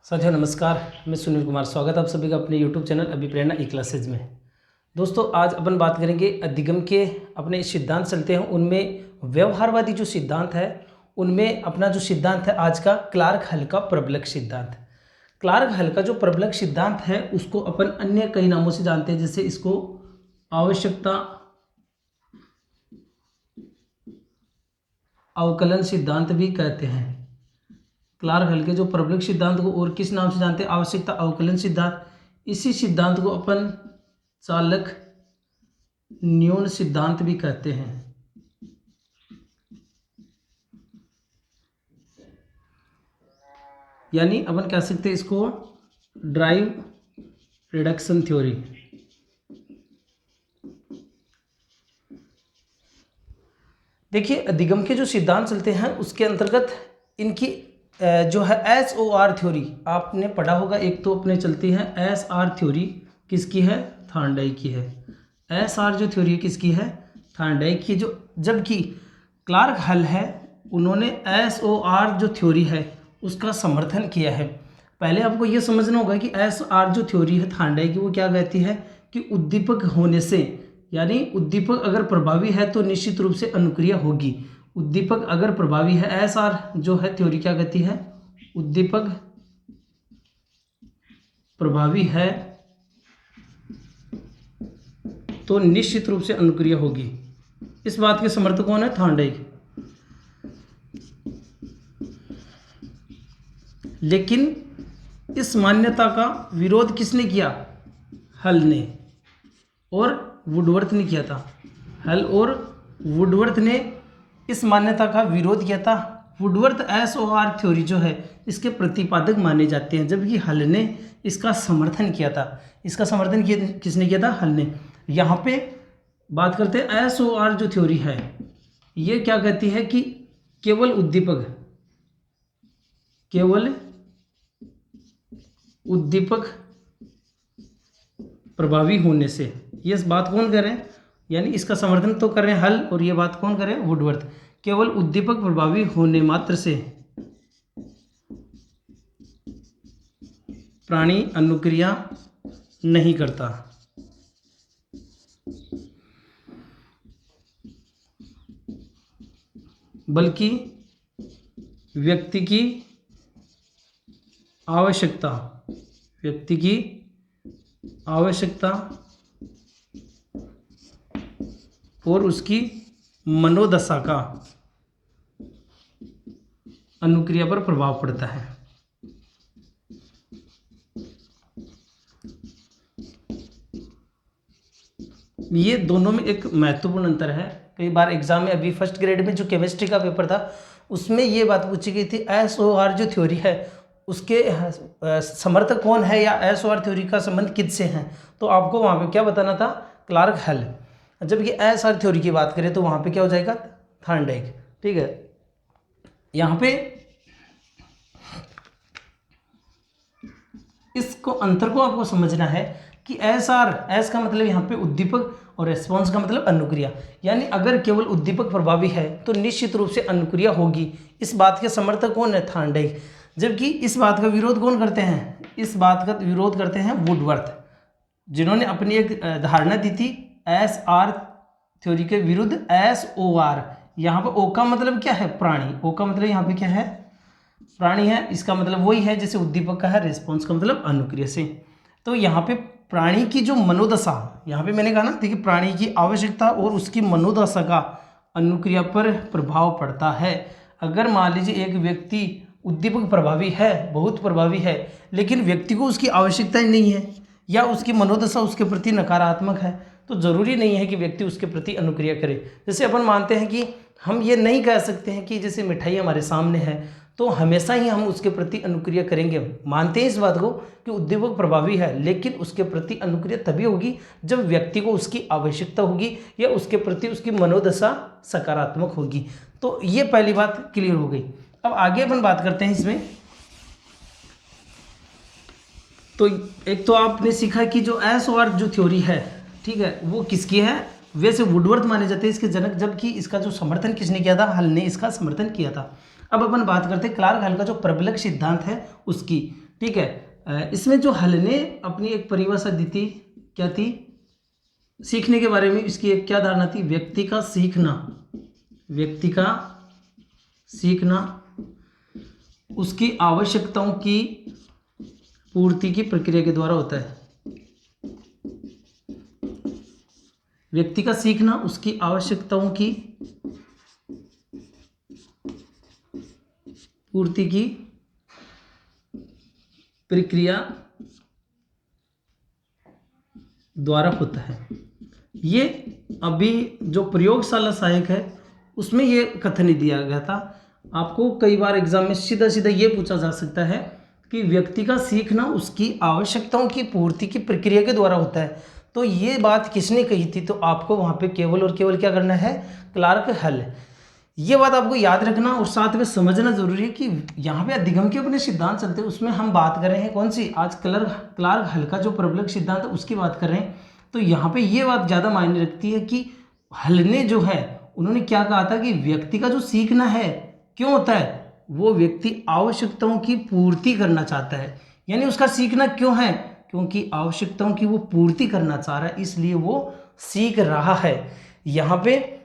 साथियों नमस्कार, मैं सुनील कुमार। स्वागत है आप सभी का अपने YouTube चैनल अभिप्रेरणा ई क्लासेज में। दोस्तों आज अपन बात करेंगे अधिगम के अपने सिद्धांत चलते हैं, उनमें व्यवहारवादी जो सिद्धांत है उनमें अपना जो सिद्धांत है आज का क्लार्क हल का प्रबलक सिद्धांत। क्लार्क हल का जो प्रबलक सिद्धांत है उसको अपन अन्य कई नामों से जानते हैं, जैसे इसको आवश्यकता अवकलन सिद्धांत भी कहते हैं। क्लार्क हल के जो प्रबलक सिद्धांत को और किस नाम से जानते हैं? आवश्यकता अवकलन सिद्धांत। इसी सिद्धांत को अपन चालक न्यून सिद्धांत भी कहते हैं। यानी अपन कह सकते हैं इसको ड्राइव रिडक्शन थ्योरी। देखिए अधिगम के जो सिद्धांत चलते हैं उसके अंतर्गत इनकी जो है SOR थ्योरी आपने पढ़ा होगा। एक तो अपने चलती है SR थ्योरी, किसकी है? थॉर्नडाइक की है। SR जो थ्योरी है किसकी है? थॉर्नडाइक की। जो जबकि क्लार्क हल है उन्होंने SOR जो थ्योरी है उसका समर्थन किया है। पहले आपको ये समझना होगा कि SR जो थ्योरी है थॉर्नडाइक की वो क्या कहती है कि उद्दीपक होने से, यानी उद्दीपक अगर प्रभावी है तो निश्चित रूप से अनुक्रिया होगी। उद्दीपक अगर प्रभावी है, SR जो है थ्योरी क्या कहती है? उद्दीपक प्रभावी है तो निश्चित रूप से अनुक्रिया होगी। इस बात के समर्थक कौन है? थॉर्नडाइक। लेकिन इस मान्यता का विरोध किसने किया? हल ने और वुडवर्थ ने किया था। हल और वुडवर्थ ने इस मान्यता का विरोध किया था। वुडवर्थ SOR थ्योरी जो है इसके प्रतिपादक माने जाते हैं, जबकि हल ने इसका समर्थन किया था। इसका समर्थन किसने किया था? हल ने। यहाँ पे बात करते हैं SOR जो थ्योरी है ये क्या कहती है कि केवल उद्दीपक प्रभावी होने से, ये बात कौन कर रहे हैं? यानी इसका समर्थन तो कर रहे हैं हल, और ये बात कौन कर रहे हैं? वुडवर्थ। केवल उद्दीपक प्रभावी होने मात्र से प्राणी अनुक्रिया नहीं करता, बल्कि व्यक्ति की आवश्यकता और उसकी मनोदशा का अनुक्रिया पर प्रभाव पड़ता है। ये दोनों में एक महत्वपूर्ण अंतर है। कई बार एग्जाम में अभी फर्स्ट ग्रेड में जो केमिस्ट्री का पेपर था उसमें ये बात पूछी गई थी SOR जो थ्योरी है उसके समर्थक कौन है या SOR थ्योरी का संबंध किससे है, तो आपको वहाँ पे क्या बताना था? क्लार्क हल। जबकि SR थ्योरी की बात करें तो वहाँ पे क्या हो जाएगा? थॉर्नडाइक। ठीक है, यहाँ पे इसको अंतर को आपको समझना है कि S का मतलब यहाँ पे उद्दीपक और रेस्पॉन्स का मतलब अनुक्रिया। यानी अगर केवल उद्दीपक प्रभावी है तो निश्चित रूप से अनुक्रिया होगी। इस बात के समर्थक कौन है? थॉर्नडाइक। जबकि इस बात का विरोध कौन करते हैं? इस बात का विरोध करते हैं वुडवर्थ, जिन्होंने अपनी एक धारणा दी थी SR थ्योरी के विरुद्ध SOR। यहाँ पर O का मतलब क्या है? प्राणी। O का मतलब यहाँ पे क्या है? प्राणी है। इसका मतलब वही है जैसे उद्दीपक का है, रेस्पॉन्स का मतलब अनुक्रिया से। तो यहाँ पे प्राणी की जो मनोदशा, यहाँ पे मैंने कहा ना, देखिए प्राणी की आवश्यकता और उसकी मनोदशा का अनुक्रिया पर प्रभाव पड़ता है। अगर मान लीजिए एक व्यक्ति उद्दीपक प्रभावी है, बहुत प्रभावी है, लेकिन व्यक्ति को उसकी आवश्यकता ही नहीं है या उसकी मनोदशा उसके प्रति नकारात्मक है, तो ज़रूरी नहीं है कि व्यक्ति उसके प्रति अनुक्रिया करे। जैसे अपन मानते हैं कि हम ये नहीं कह सकते हैं कि जैसे मिठाई हमारे सामने है तो हमेशा ही हम उसके प्रति अनुक्रिया करेंगे। मानते हैं इस बात को कि उद्दीपक प्रभावी है, लेकिन उसके प्रति अनुक्रिया तभी होगी जब व्यक्ति को उसकी आवश्यकता होगी या उसके प्रति उसकी मनोदशा सकारात्मक होगी। तो ये पहली बात क्लियर हो गई। अब आगे अपन बात करते हैं इसमें। तो एक तो आपने सीखा कि जो SOR जो थ्योरी है, ठीक है, वो किसकी है? वैसे वुडवर्थ माने जाते हैं इसके जनक, जबकि इसका जो समर्थन किसने किया था? हल ने इसका समर्थन किया था। अब अपन बात करते हैं क्लार्क हल का जो प्रबलक सिद्धांत है उसकी। ठीक है। इसमें जो हल ने अपनी एक परिभाषा दी थी, क्या थी? सीखने के बारे में इसकी एक क्या धारणा थी? व्यक्ति का सीखना, व्यक्ति का सीखना उसकी आवश्यकताओं की पूर्ति की प्रक्रिया के द्वारा होता है। व्यक्ति का सीखना उसकी आवश्यकताओं की पूर्ति की प्रक्रिया द्वारा होता है। ये अभी जो प्रयोगशाला सहायक है उसमें ये कथन दिया गया था। आपको कई बार एग्जाम में सीधा सीधा ये पूछा जा सकता है कि व्यक्ति का सीखना उसकी आवश्यकताओं की पूर्ति की प्रक्रिया के द्वारा होता है। तो ये बात किसने कही थी? तो आपको वहाँ पे केवल और केवल क्या करना है? क्लार्क हल। ये बात आपको याद रखना और साथ में समझना जरूरी है कि यहाँ पे अधिगम के अपने सिद्धांत चलते हैं, उसमें हम बात कर रहे हैं कौन सी? आज क्लार्क हल का जो प्रबलक सिद्धांत है उसकी बात कर रहे हैं। तो यहाँ पे ये बात ज़्यादा मायने रखती है कि हल ने जो है उन्होंने क्या कहा था कि व्यक्ति का जो सीखना है क्यों होता है? वो व्यक्ति आवश्यकताओं की पूर्ति करना चाहता है। यानी उसका सीखना क्यों है? क्योंकि आवश्यकताओं की वो पूर्ति करना चाह रहा है, इसलिए वो सीख रहा है। यहाँ पे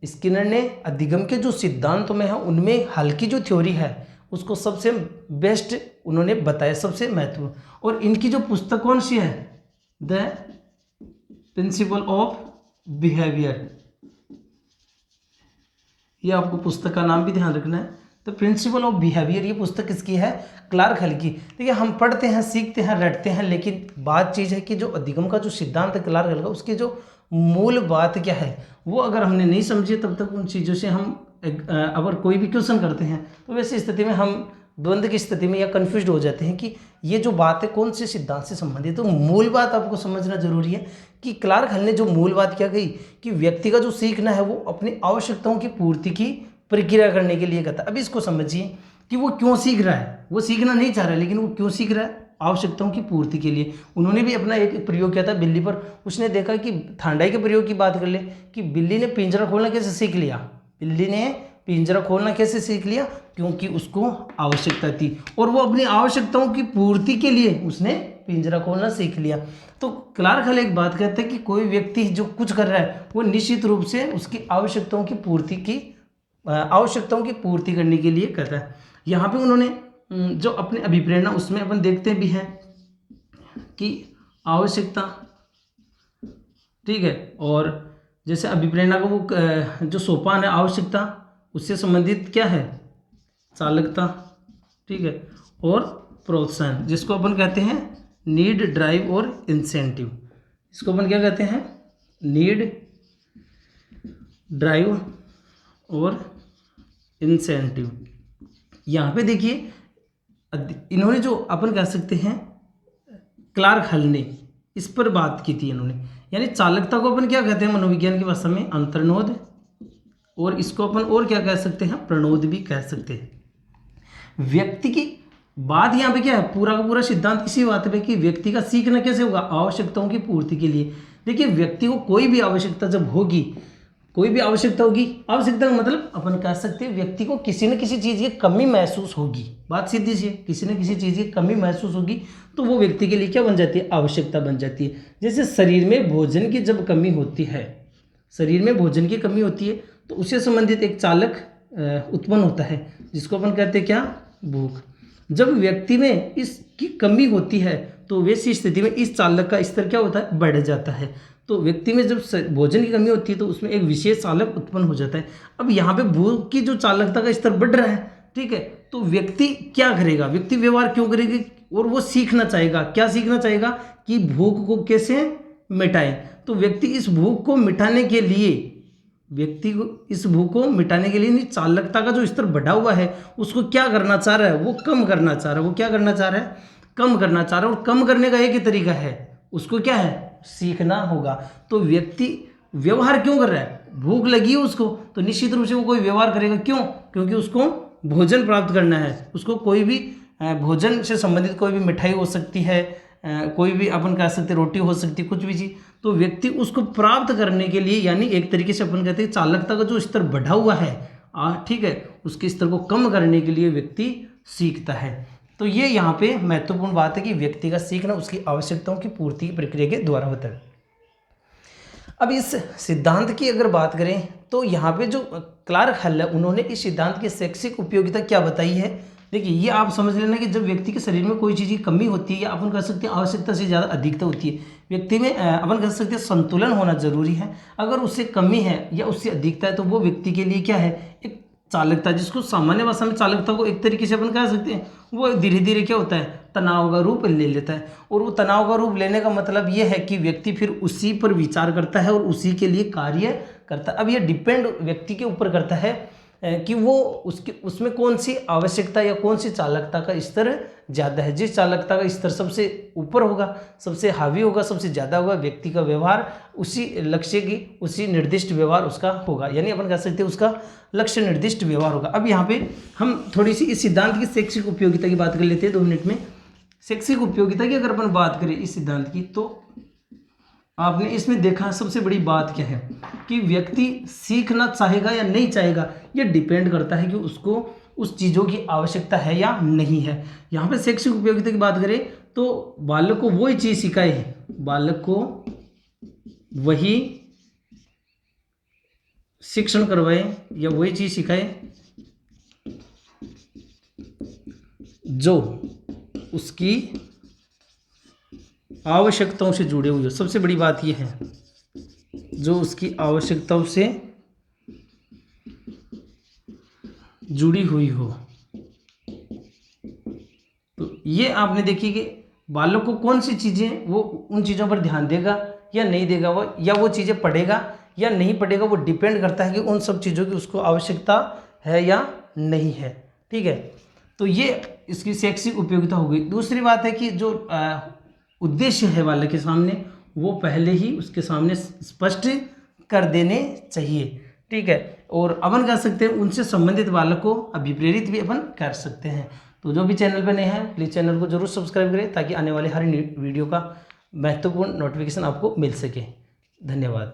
स्किनर ने अधिगम के जो सिद्धांतों में है उनमें हल की जो थ्योरी है उसको सबसे बेस्ट उन्होंने बताया, सबसे महत्वपूर्ण। और इनकी जो पुस्तक कौन सी है? The principle of behaviour. ये आपको पुस्तक का नाम भी ध्यान रखना है, द प्रिंसिपल ऑफ बिहेवियर। ये पुस्तक किसकी है? क्लार्क हल की। देखिए हम पढ़ते हैं, सीखते हैं, रटते हैं, लेकिन बात चीज़ है कि जो अधिगम का जो सिद्धांत है क्लार्क हल का, उसकी जो मूल बात क्या है वो अगर हमने नहीं समझी तब तक उन चीज़ों से हम अगर कोई भी क्वेश्चन करते हैं तो वैसी स्थिति में हम द्वंद्व की स्थिति में या कन्फ्यूज हो जाते हैं कि ये जो बात है कौन से सिद्धांत से संबंधित। तो मूल बात आपको समझना जरूरी है कि क्लार्क हल ने जो मूल बात क्या कही कि व्यक्ति का जो सीखना है वो अपनी आवश्यकताओं की पूर्ति की प्रक्रिया करने के लिए कहता है। अब इसको समझिए कि वो क्यों सीख रहा है। वो सीखना नहीं चाह रहा है, लेकिन वो क्यों सीख रहा है? आवश्यकताओं की पूर्ति के लिए। उन्होंने भी अपना एक प्रयोग किया था बिल्ली पर। उसने देखा कि थांडाई के प्रयोग की बात कर ले कि बिल्ली ने पिंजरा खोलना कैसे सीख लिया? बिल्ली ने पिंजरा खोलना कैसे सीख लिया? क्योंकि उसको आवश्यकता थी और वो अपनी आवश्यकताओं की पूर्ति के लिए उसने पिंजरा खोलना सीख लिया। तो क्लार्क हल एक बात कहता है कि कोई व्यक्ति जो कुछ कर रहा है वो निश्चित रूप से उसकी आवश्यकताओं की पूर्ति करने के लिए करता है। यहाँ पे उन्होंने जो अपने अभिप्रेरणा उसमें अपन देखते भी हैं कि आवश्यकता, ठीक है, और जैसे अभिप्रेरणा का वो जो सोपान है आवश्यकता, उससे संबंधित क्या है? चालकता, ठीक है, और प्रोत्साहन, जिसको अपन कहते हैं नीड, ड्राइव और इंसेंटिव। इसको अपन क्या कहते हैं? नीड, ड्राइव और इंसेंटिव। यहाँ पे देखिए इन्होंने जो अपन कह सकते हैं क्लार्क हल ने इस पर बात की थी इन्होंने। यानी चालकता को अपन क्या कहते हैं मनोविज्ञान की भाषा में? अंतर्नोद, और इसको अपन और क्या कह सकते हैं? प्रणोद भी कह सकते हैं। व्यक्ति की बात यहाँ पे क्या है? पूरा का पूरा सिद्धांत इसी बात पे कि व्यक्ति का सीखना कैसे होगा? आवश्यकताओं की पूर्ति के लिए। देखिए व्यक्ति को कोई भी आवश्यकता जब होगी, कोई भी आवश्यकता होगी, आवश्यकता का मतलब अपन कह सकते हैं व्यक्ति को किसी न किसी चीज़ की कमी महसूस होगी। बात सीधी सी है, किसी न किसी चीज़ की कमी महसूस होगी तो वो व्यक्ति के लिए क्या बन जाती है? आवश्यकता बन जाती है। जैसे शरीर में भोजन की जब कमी होती है, शरीर में भोजन की कमी होती है तो उससे संबंधित एक चालक उत्पन्न होता है जिसको अपन कहते हैं क्या? भूख। जब व्यक्ति में इसकी कमी होती है तो वैसी स्थिति में इस चालक का स्तर क्या होता है? बढ़ जाता है। तो व्यक्ति में जब भोजन की कमी होती है तो उसमें एक विशेष चालक उत्पन्न हो जाता है। अब यहाँ पे भूख की जो चालकता का स्तर बढ़ रहा है, ठीक है, तो व्यक्ति क्या करेगा? व्यक्ति व्यवहार क्यों करेगी? और वो सीखना चाहेगा। क्या सीखना चाहेगा? कि भूख को कैसे मिटाएं। तो व्यक्ति इस भूख को मिटाने के लिए चालकता का जो स्तर बढ़ा हुआ है उसको क्या करना चाह रहा है? वो कम करना चाह रहा है। वो क्या करना चाह रहा है? कम करना चाह रहा है। और कम करने का एक ही तरीका है, उसको क्या है? सीखना होगा। तो व्यक्ति व्यवहार क्यों कर रहा है? भूख लगी है उसको, तो निश्चित रूप से वो कोई व्यवहार करेगा। क्यों? क्योंकि उसको भोजन प्राप्त करना है। उसको कोई भी भोजन से संबंधित कोई भी मिठाई हो सकती है, कोई भी अपन कह सकते रोटी हो सकती है, कुछ भी चीज़, तो व्यक्ति उसको प्राप्त करने के लिए, यानी एक तरीके से अपन कहते हैं चालकता का जो स्तर बढ़ा हुआ है, ठीक है, उसके स्तर को कम करने के लिए व्यक्ति सीखता है। तो ये यहाँ पे महत्वपूर्ण बात है कि व्यक्ति का सीखना उसकी आवश्यकताओं की पूर्ति की प्रक्रिया के द्वारा होता है। अब इस सिद्धांत की अगर बात करें तो यहाँ पे जो क्लार्क हल है उन्होंने इस सिद्धांत की शैक्षिक उपयोगिता क्या बताई है। देखिए ये आप समझ लेना कि जब व्यक्ति के शरीर में कोई चीज़ की कमी होती है या अपन कह सकते हैं आवश्यकता से ज़्यादा अधिकता होती है, व्यक्ति में अपन कह सकते हैं संतुलन होना जरूरी है। अगर उससे कमी है या उससे अधिकता है तो वो व्यक्ति के लिए क्या है, एक चालकता, जिसको सामान्य भाषा में चालकता को एक तरीके से अपन कह सकते हैं, वो धीरे धीरे क्या होता है, तनाव का रूप ले लेता है। और वो तनाव का रूप लेने का मतलब ये है कि व्यक्ति फिर उसी पर विचार करता है और उसी के लिए कार्य करता है। अब ये डिपेंड व्यक्ति के ऊपर करता है कि वो उसमें कौन सी आवश्यकता या कौन सी चालकता का स्तर ज़्यादा है। जिस चालकता का स्तर सबसे ऊपर होगा, सबसे हावी होगा, सबसे ज़्यादा होगा, व्यक्ति का व्यवहार उसी लक्ष्य की, उसी निर्दिष्ट व्यवहार उसका होगा, यानी अपन कह सकते हैं उसका लक्ष्य निर्दिष्ट व्यवहार होगा। अब यहाँ पे हम थोड़ी सी इस सिद्धांत की शैक्षिक उपयोगिता की बात कर लेते हैं 2 मिनट में। शैक्षिक उपयोगिता की अगर अपन बात करें इस सिद्धांत की, तो आपने इसमें देखा सबसे बड़ी बात क्या है कि व्यक्ति सीखना चाहेगा या नहीं चाहेगा, ये डिपेंड करता है कि उसको उस चीज़ों की आवश्यकता है या नहीं है। यहाँ पे शैक्षिक उपयोगिता की बात करें तो बालक को वही चीज़ सिखाए, बालक को वही शिक्षण करवाए या वही चीज़ सिखाए जो उसकी आवश्यकताओं से जुड़े हुए हो। सबसे बड़ी बात यह है, जो उसकी आवश्यकताओं से जुड़ी हुई हो। तो ये आपने देखी कि बालक को कौन सी चीज़ें, वो उन चीज़ों पर ध्यान देगा या नहीं देगा, वो या वो चीज़ें पढ़ेगा या नहीं पढ़ेगा, वो डिपेंड करता है कि उन सब चीज़ों की उसको आवश्यकता है या नहीं है। ठीक है, तो ये इसकी शैक्षिक उपयोगिता हो गई। दूसरी बात है कि जो उद्देश्य है बालक के सामने, वो पहले ही उसके सामने स्पष्ट कर देने चाहिए। ठीक है, और अपन कर सकते हैं उनसे संबंधित बालक को अभिप्रेरित भी अपन कर सकते हैं। तो जो भी चैनल पर नए हैं प्लीज़ चैनल को जरूर सब्सक्राइब करें ताकि आने वाले हर वीडियो का महत्वपूर्ण नोटिफिकेशन आपको मिल सके। धन्यवाद।